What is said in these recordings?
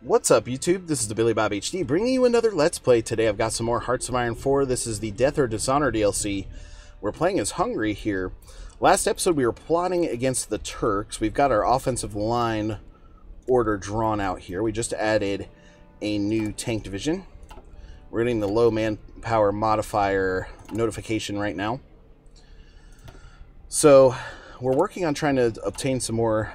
What's up, YouTube? This is the Billy Bob HD, bringing you another Let's Play. Today I've got some more Hearts of Iron 4. This is the Death or Dishonor DLC. We're playing as Hungary here. Last episode we were plotting against the Turks. We've got our offensive line order drawn out here. We just added a new tank division. We're getting the low manpower modifier notification right now. So we're working on trying to obtain some more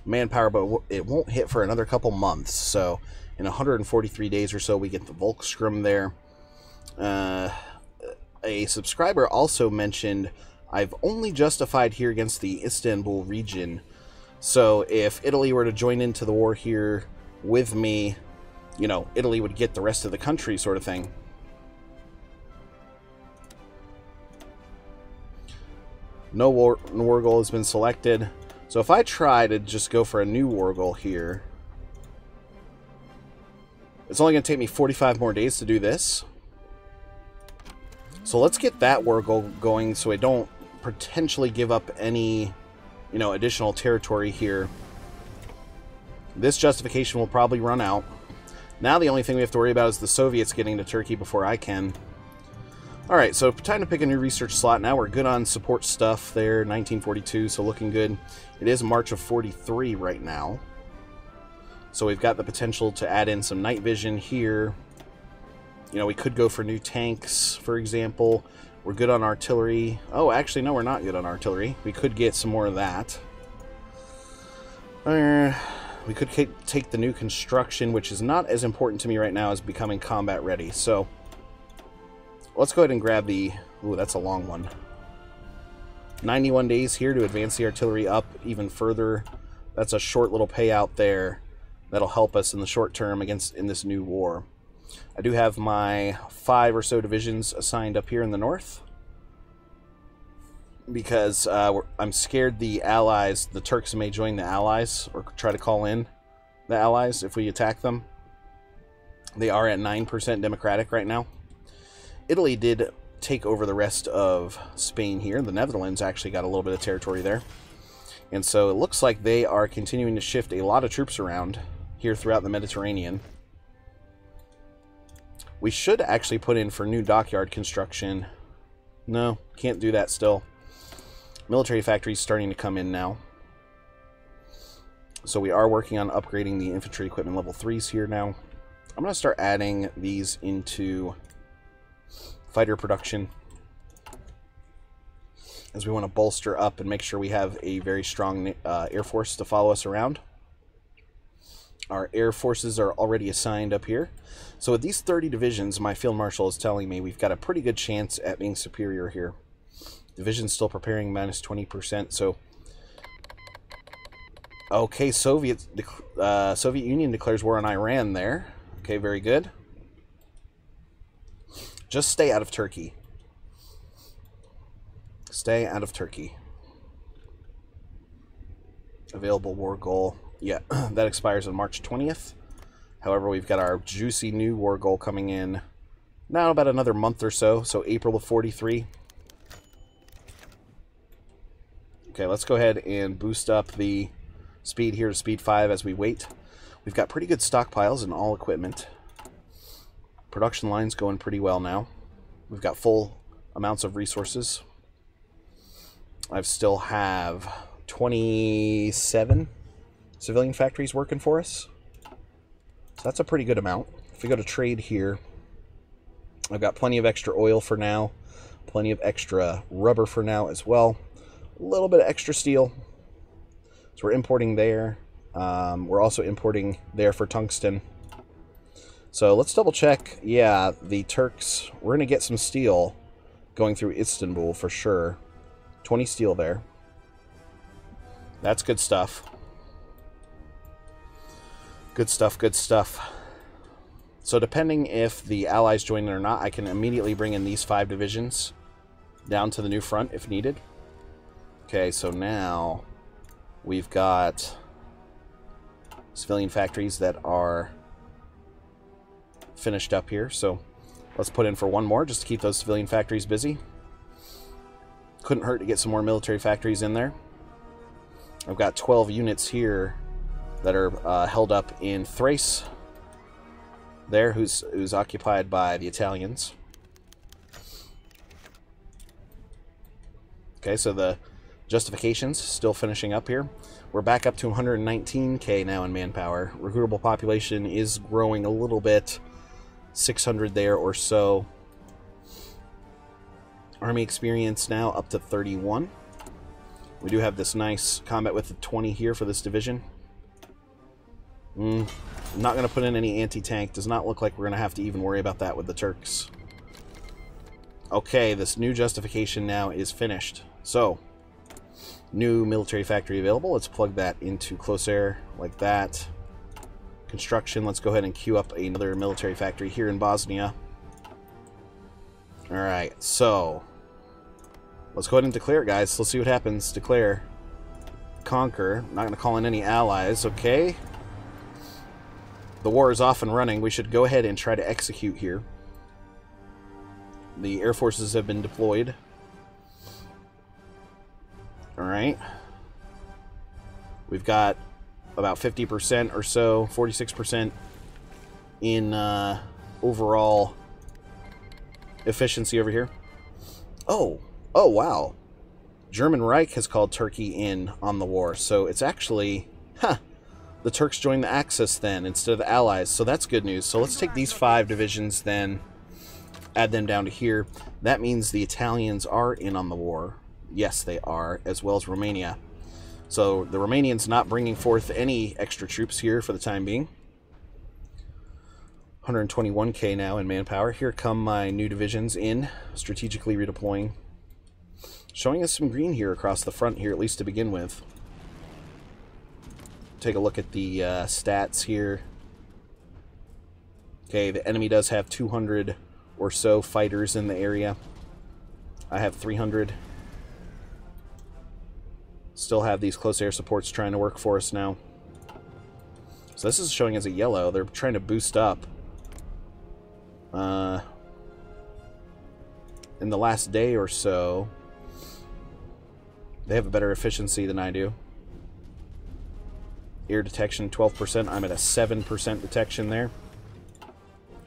manpower, but it won't hit for another couple months. So in 143 days or so we get the Volkssturm there. A subscriber also mentioned I've only justified here against the Istanbul region. So if Italy were to join into the war here with me, you know, Italy would get the rest of the country, sort of thing. No war goal has been selected. So if I try to just go for a new war goal here, it's only going to take me 45 more days to do this. So let's get that war goal going so I don't potentially give up any, you know, additional territory here. This justification will probably run out. Now the only thing we have to worry about is the Soviets getting to Turkey before I can. Alright, so time to pick a new research slot. Now we're good on support stuff there, 1942, so looking good. It is March of 43 right now. So we've got the potential to add in some night vision here. You know, we could go for new tanks, for example. We're good on artillery. Oh, actually, no, we're not good on artillery. We could get some more of that. We could take the new construction, which is not as important to me right now as becoming combat ready. So let's go ahead and grab the... Ooh, that's a long one. 91 days here to advance the artillery up even further. That's a short little payout there that'll help us in the short term in this new war. I do have my 5 or so divisions assigned up here in the north, because I'm scared the Allies, the Turks, may join the Allies or try to call in the Allies if we attack them. They are at 9% democratic right now. Italy did take over the rest of Spain here. The Netherlands actually got a little bit of territory there. And so it looks like they are continuing to shift a lot of troops around here throughout the Mediterranean. We should actually put in for new dockyard construction. No, can't do that still. Military factories starting to come in now. So we are working on upgrading the infantry equipment level 3s here now. I'm going to start adding these into fighter production, as we want to bolster up and make sure we have a very strong air force to follow us around. Our air forces are already assigned up here. So with these 30 divisions, my field marshal is telling me we've got a pretty good chance at being superior here. Division's still preparing, minus 20%. So, okay, Soviet Union declares war on Iran there. Okay, very good. Just stay out of Turkey. Stay out of Turkey. Available war goal. Yeah, that expires on March 20th. However, we've got our juicy new war goal coming in now about another month or so. So April of 43. Okay, let's go ahead and boost up the speed here to speed 5 as we wait. We've got pretty good stockpiles in all equipment. Production line's going pretty well now. We've got full amounts of resources. I still have 27 civilian factories working for us. So that's a pretty good amount. If we go to trade here, I've got plenty of extra oil for now. Plenty of extra rubber for now as well. A little bit of extra steel. So we're importing there. We're also importing there for tungsten. So let's double check. Yeah, the Turks, we're going to get some steel going through Istanbul for sure. 20 steel there. That's good stuff. Good stuff, good stuff. So depending if the Allies join in or not, I can immediately bring in these 5 divisions down to the new front if needed. Okay, so now we've got civilian factories that are finished up here. So let's put in for one more just to keep those civilian factories busy. Couldn't hurt to get some more military factories in there. I've got 12 units here that are held up in Thrace there, who's occupied by the Italians. Okay, so the justifications still finishing up here. We're back up to 119k now in manpower. Recruitable population is growing a little bit, 600 there or so. Army experience now up to 31. We do have this nice combat with 20 here for this division. I'm not going to put in any anti-tank. Does not look like we're going to have to even worry about that with the Turks. Okay, this new justification now is finished. So, new military factory available. Let's plug that into close air like that. Construction, let's go ahead and queue up another military factory here in Bosnia. Alright, so let's go ahead and declare it, guys. Let's see what happens. Declare. Conquer. Not going to call in any allies, okay? The war is off and running. We should go ahead and try to execute here. The air forces have been deployed. Alright. We've got about 50% or so, 46% in overall efficiency over here. Oh, wow. German Reich has called Turkey in on the war, so it's actually, the Turks joined the Axis then instead of the Allies, so that's good news. So let's take these 5 divisions then, add them down to here. That means the Italians are in on the war. Yes, they are, as well as Romania. So the Romanians not bringing forth any extra troops here for the time being. 121k now in manpower. Here come my new divisions in, strategically redeploying. Showing us some green here across the front here, at least to begin with. Take a look at the stats here. Okay, the enemy does have 200 or so fighters in the area. I have 300. Still have these close air supports trying to work for us now. So this is showing as a yellow. They're trying to boost up. In the last day or so, they have a better efficiency than I do. Air detection, 12%. I'm at a 7% detection there.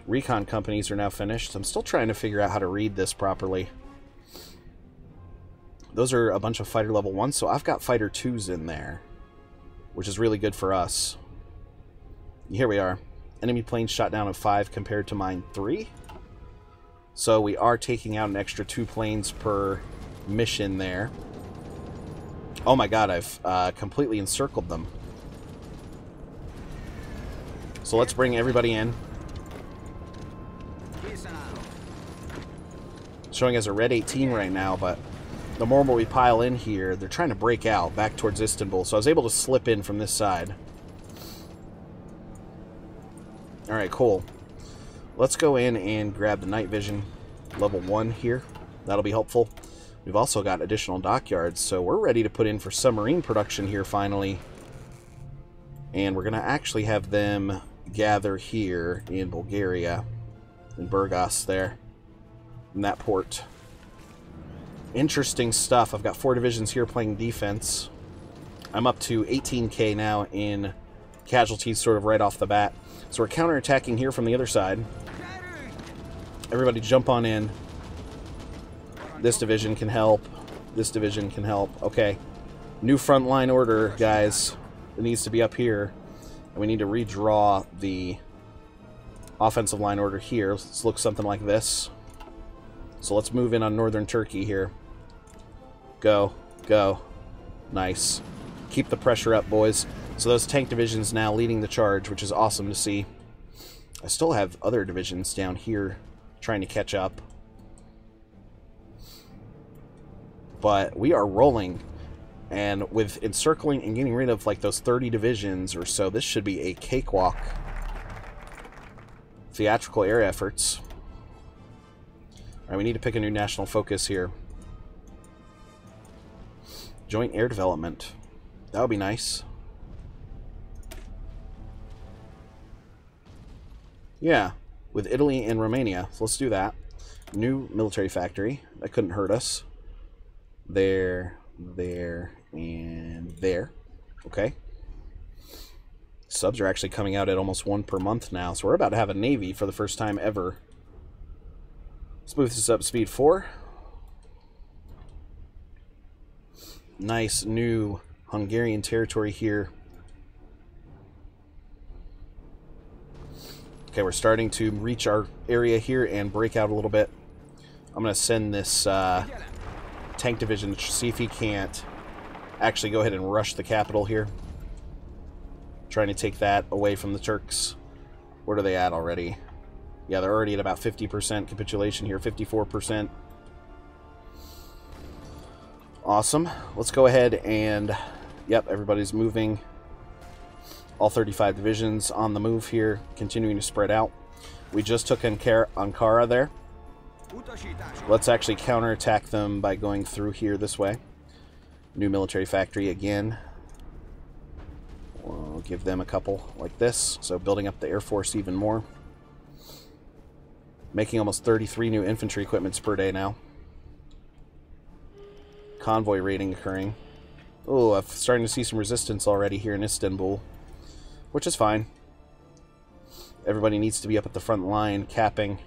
Recon companies are now finished. I'm still trying to figure out how to read this properly. Those are a bunch of fighter level 1s, so I've got fighter 2s in there, which is really good for us. Here we are. Enemy planes shot down at 5 compared to mine 3. So we are taking out an extra 2 planes per mission there. Oh my god, I've completely encircled them. So let's bring everybody in. Showing as a red 18 right now, but the more we pile in here, they're trying to break out back towards Istanbul. So I was able to slip in from this side. Alright, cool. Let's go in and grab the night vision level 1 here. That'll be helpful. We've also got additional dockyards, so we're ready to put in for submarine production here finally. And we're going to actually have them gather here in Bulgaria, in Burgos there, in that port. Interesting stuff. I've got 4 divisions here playing defense. I'm up to 18k now in casualties sort of right off the bat. So we're counterattacking here from the other side. Everybody jump on in. This division can help. This division can help. Okay. New front line order, guys. It needs to be up here. And we need to redraw the offensive line order here. Let's look something like this. So let's move in on northern Turkey here. Go. Go. Nice. Keep the pressure up, boys. So those tank divisions now leading the charge, which is awesome to see. I still have other divisions down here trying to catch up. But we are rolling. And with encircling and getting rid of like those 30 divisions or so, this should be a cakewalk. Theatrical air efforts. Alright, we need to pick a new national focus here. Joint air development. That would be nice. Yeah, with Italy and Romania. So let's do that. New military factory. That couldn't hurt us. There, and there. Okay. Subs are actually coming out at almost 1 per month now, so we're about to have a Navy for the first time ever. Let's move this up to speed 4. Nice new Hungarian territory here. Okay, we're starting to reach our area here and break out a little bit. I'm going to send this tank division to see if he can't actually go ahead and rush the capital here. Trying to take that away from the Turks. What are they at already? Yeah, they're already at about 50% capitulation here, 54%. Awesome. Let's go ahead and, yep, everybody's moving. All 35 divisions on the move here, continuing to spread out. We just took Ankara there. Let's actually counterattack them by going through here this way. New military factory again. We'll give them a couple like this, so building up the Air Force even more. Making almost 33 new infantry equipments per day now. Convoy raiding occurring. Oh, I'm starting to see some resistance already here in Istanbul, which is fine. Everybody needs to be up at the front line, capping.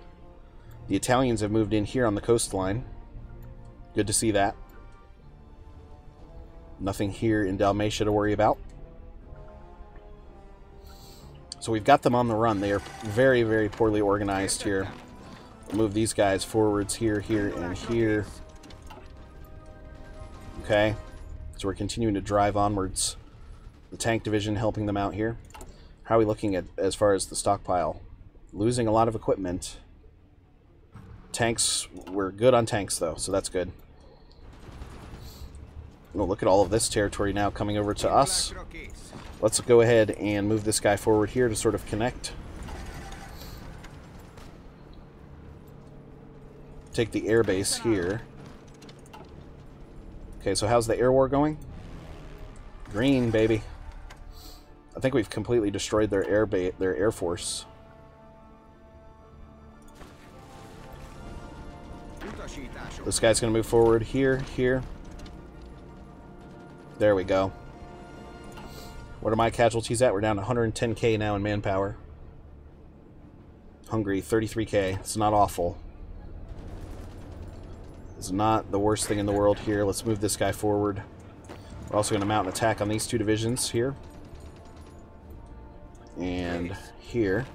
The Italians have moved in here on the coastline. Good to see that. Nothing here in Dalmatia to worry about. So we've got them on the run. They are very, very poorly organized here. We'll move these guys forwards here, here, and here. Okay. So we're continuing to drive onwards. The tank division helping them out here. How are we looking at as far as the stockpile? Losing a lot of equipment. Tanks, we're good on tanks though, so that's good. Oh, look at all of this territory now coming over to us. Let's go ahead and move this guy forward here to sort of connect. Take the air base here. Okay, so how's the air war going? Green, baby. I think we've completely destroyed their air force. This guy's going to move forward here, here. There we go. What are my casualties at? We're down to 110k now in manpower. Hungary, 33k. It's not awful. It's not the worst thing in the world here. Let's move this guy forward. We're also going to mount an attack on these two divisions here. And here.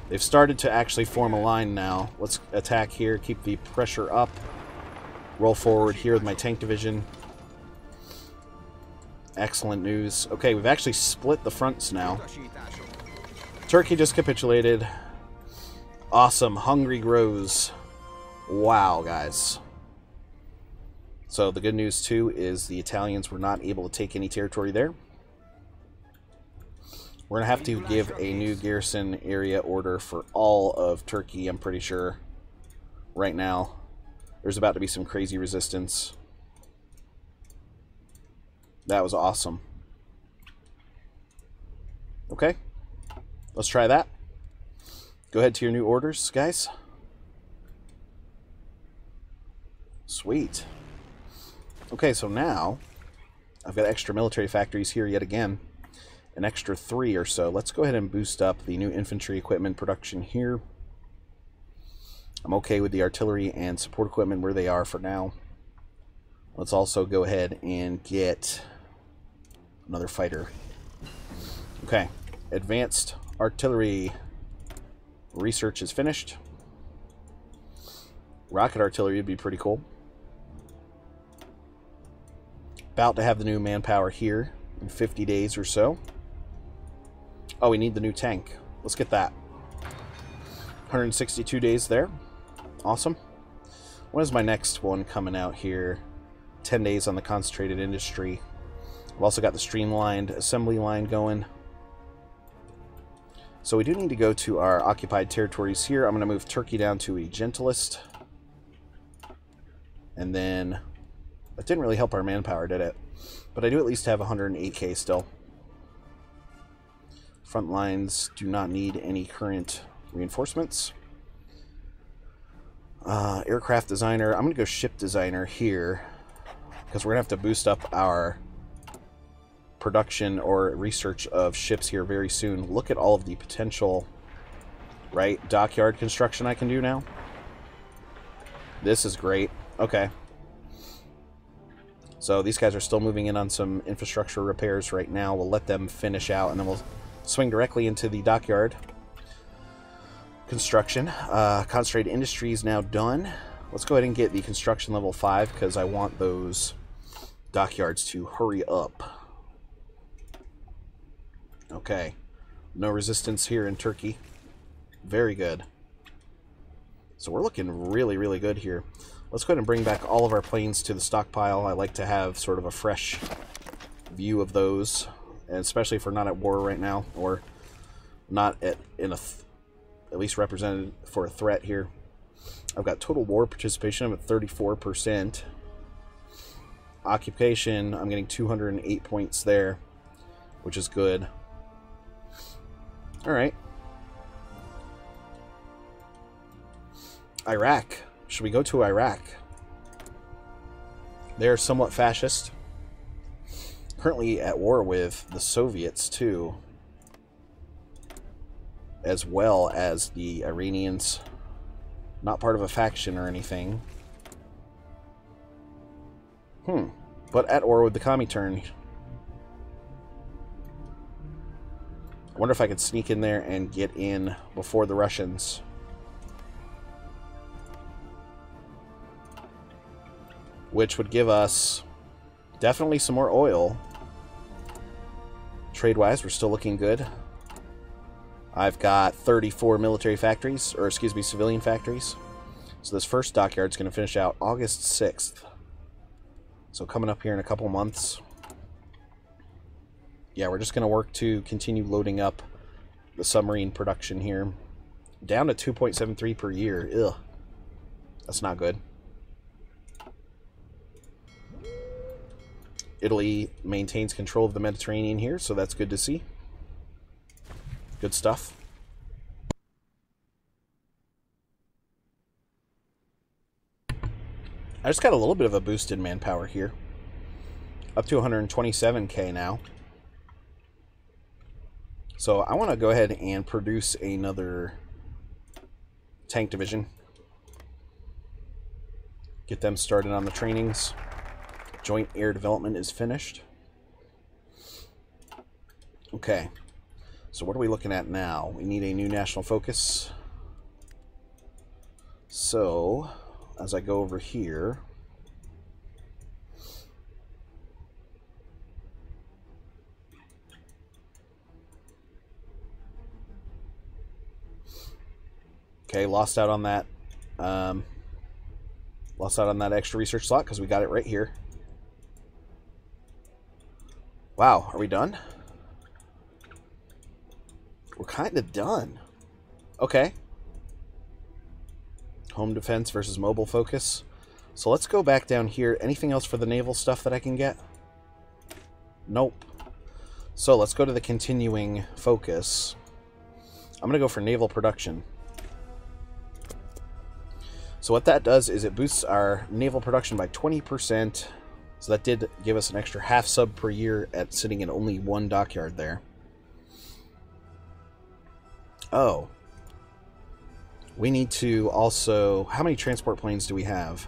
They've started to actually form a line now. Let's attack here, keep the pressure up. Roll forward here with my tank division. Excellent news. Okay, we've actually split the fronts now. Turkey just capitulated. Awesome. Hungary grows. Wow, guys. So the good news, too, is the Italians were not able to take any territory there. We're going to have to give a new garrison area order for all of Turkey, I'm pretty sure, right now. There's about to be some crazy resistance. That was awesome. Okay. Let's try that. Go ahead to your new orders, guys. Sweet. Okay, so now I've got extra military factories here yet again. An extra 3 or so. Let's go ahead and boost up the new infantry equipment production here. I'm okay with the artillery and support equipment where they are for now. Let's also go ahead and get another fighter. Okay, advanced artillery research is finished. Rocket artillery would be pretty cool. About to have the new manpower here in 50 days or so. Oh, we need the new tank. Let's get that. 162 days there. Awesome. When is my next one coming out here? 10 days on the concentrated industry. I've also got the streamlined assembly line going. So we do need to go to our occupied territories here. I'm going to move Turkey down to a gentlest. And then, that didn't really help our manpower, did it? But I do at least have 108k still. Front lines do not need any current reinforcements. Aircraft designer. I'm going to go ship designer here, because we're going to have to boost up our production or research of ships here very soon. Look at all of the potential, right, dockyard construction I can do now. This is great. Okay. So these guys are still moving in on some infrastructure repairs right now. We'll let them finish out, and then we'll swing directly into the dockyard construction. Concentrated industry is now done. Let's go ahead and get the construction level 5 because I want those dockyards to hurry up. Okay. No resistance here in Turkey. Very good. So we're looking really, really good here. Let's go ahead and bring back all of our planes to the stockpile. I like to have sort of a fresh view of those, and especially if we're not at war right now, or not at least represented for a threat here. I've got total war participation. I'm at 34%. Occupation, I'm getting 208 points there, which is good. All right. Iraq. Should we go to Iraq? They're somewhat fascist. Currently at war with the Soviets, too. As well as the Iranians. Not part of a faction or anything. But at war with the Comintern. I wonder if I could sneak in there and get in before the Russians. Which would give us definitely some more oil. Trade-wise, we're still looking good. I've got 34 military factories, or excuse me, civilian factories. So this first dockyard is going to finish out August 6th. So coming up here in a couple months. Yeah, we're just going to work to continue loading up the submarine production here. Down to 2.73 per year. Ugh. That's not good. Italy maintains control of the Mediterranean here, so that's good to see. Good stuff. I just got a little bit of a boost in manpower here. Up to 127k now. So I want to go ahead and produce another tank division. Get them started on the trainings. Joint air development is finished. Okay. So what are we looking at now? We need a new national focus. So, as I go over here, okay, lost out on that extra research slot because we got it right here. Wow, are we done? We're kind of done. Okay. Home defense versus mobile focus. So let's go back down here. Anything else for the naval stuff that I can get? Nope. So let's go to the continuing focus. I'm going to go for naval production. So what that does is it boosts our naval production by 20%. So that did give us an extra half sub per year at sitting in only one dockyard there. Oh. We need to also... How many transport planes do we have?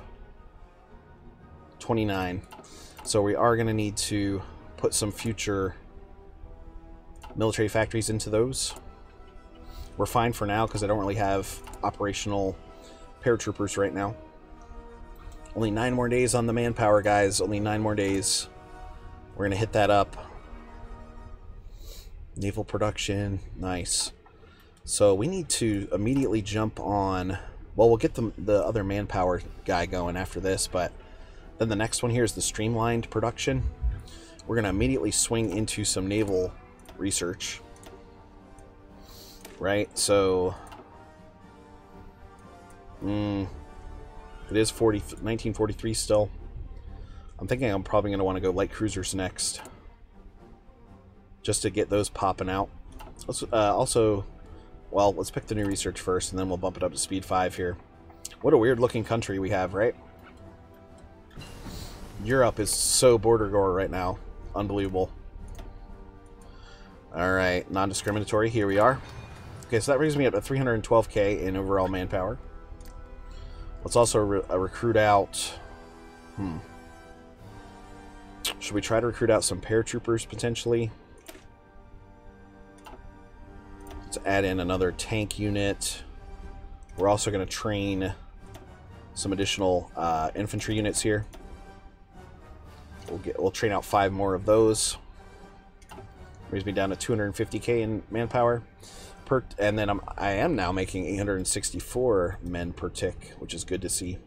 29. So we are going to need to put some future military factories into those. We're fine for now because I don't really have operational paratroopers right now. Only 9 more days on the manpower, guys. Only 9 more days. We're going to hit that up. Naval production. Nice. So we need to immediately jump on... Well, we'll get the other manpower guy going after this, but then the next one here is the streamlined production. We're going to immediately swing into some naval research. Right? So... It is 1943 still. I'm thinking I'm probably going to want to go light cruisers next. Just to get those popping out. Let's also... Well, let's pick the new research first, and then we'll bump it up to speed 5 here. What a weird-looking country we have, right? Europe is so border gore right now. Unbelievable. Alright, non-discriminatory, here we are. Okay, so that brings me up to 312k in overall manpower. Let's also recruit out... Should we try to recruit out some paratroopers, potentially? Let's add in another tank unit. We're also going to train some additional infantry units here. We'll train out 5 more of those. Brings me down to 250k in manpower. And then I am now making 864 men per tick, which is good to see.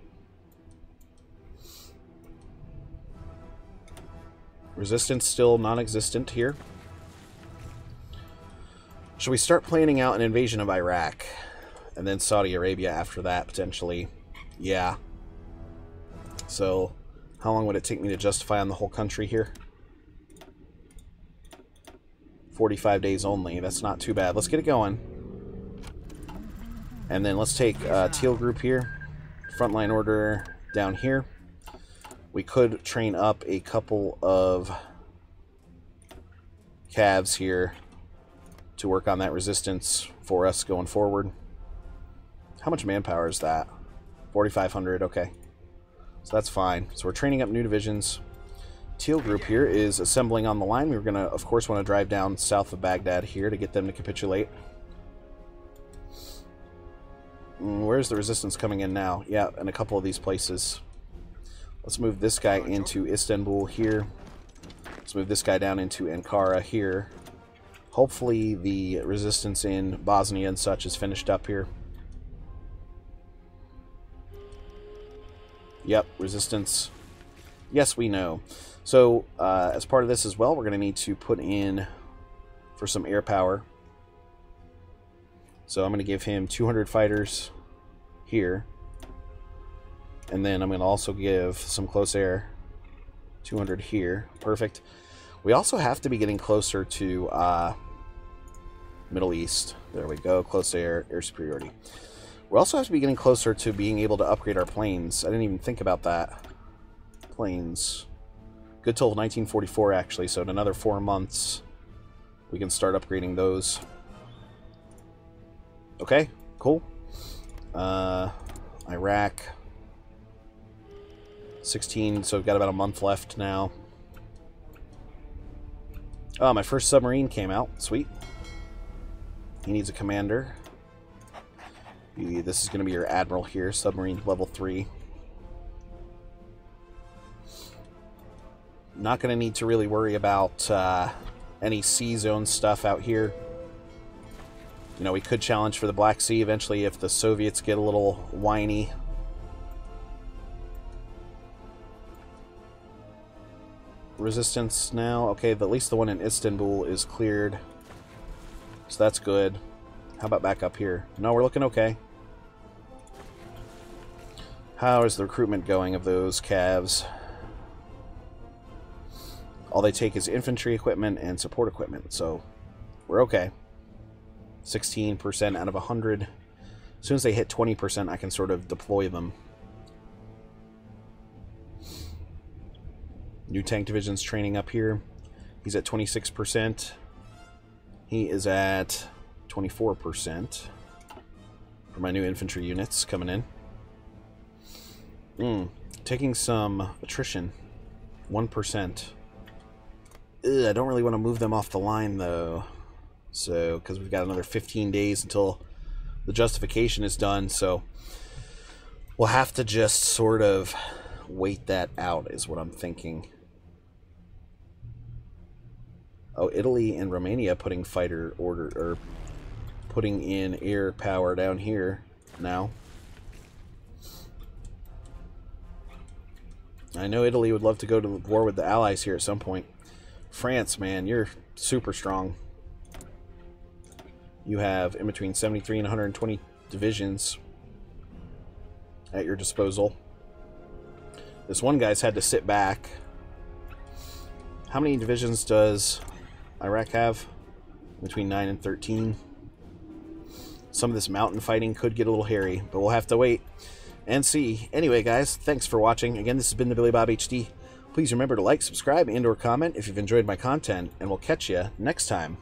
Resistance still non-existent here. Should we start planning out an invasion of Iraq? And then Saudi Arabia after that, potentially. Yeah. So, how long would it take me to justify on the whole country here? 45 days only. That's not too bad. Let's get it going. And then let's take Teal Group here. Frontline order down here. We could train up a couple of calves here to work on that resistance for us going forward. How much manpower is that? 4,500, okay. So that's fine. So we're training up new divisions. Teal Group here is assembling on the line. We're going to, of course, want to drive down south of Baghdad here to get them to capitulate. Where's the resistance coming in now? Yeah, in a couple of these places. Let's move this guy into Istanbul here. Let's move this guy down into Ankara here. Hopefully the resistance in Bosnia and such is finished up here. Yep, resistance. Yes, we know. So, as part of this as well, we're going to need to put in for some air power. So I'm going to give him 200 fighters here. And then I'm going to also give some close air, 200 here. Perfect. We also have to be getting closer to Middle East. There we go. Close air, air superiority. We also have to be getting closer to being able to upgrade our planes. I didn't even think about that. Planes. Good till 1944, actually. So in another 4 months, we can start upgrading those. Okay, cool. Iraq. 16, so we've got about a month left now. Oh, my first submarine came out. Sweet. He needs a commander. This is going to be your admiral here. Submarine level 3. Not going to need to really worry about any sea zone stuff out here. You know, we could challenge for the Black Sea eventually if the Soviets get a little whiny. Resistance now. Okay, at least the one in Istanbul is cleared. So that's good. How about back up here? No, we're looking okay. How is the recruitment going of those calves? All they take is infantry equipment and support equipment, so we're okay. 16% out of 100. As soon as they hit 20%, I can sort of deploy them. New tank division's training up here. He's at 26%. He is at 24% for my new infantry units coming in. Taking some attrition. 1%. Ugh, I don't really want to move them off the line, though. So, because we've got another 15 days until the justification is done, so we'll have to just sort of wait that out, is what I'm thinking. Oh, Italy and Romania putting fighter order, or putting in air power down here now. I know Italy would love to go to war with the Allies here at some point. France, man, you're super strong. You have in between 73 and 120 divisions at your disposal. This one guy's had to sit back. How many divisions does Iraq have? Between 9 and 13. Some of this mountain fighting could get a little hairy, but we'll have to wait and see. Anyway, guys, thanks for watching. Again, this has been the Billy Bob HD. Please remember to like, subscribe, and/or comment if you've enjoyed my content, and we'll catch you next time.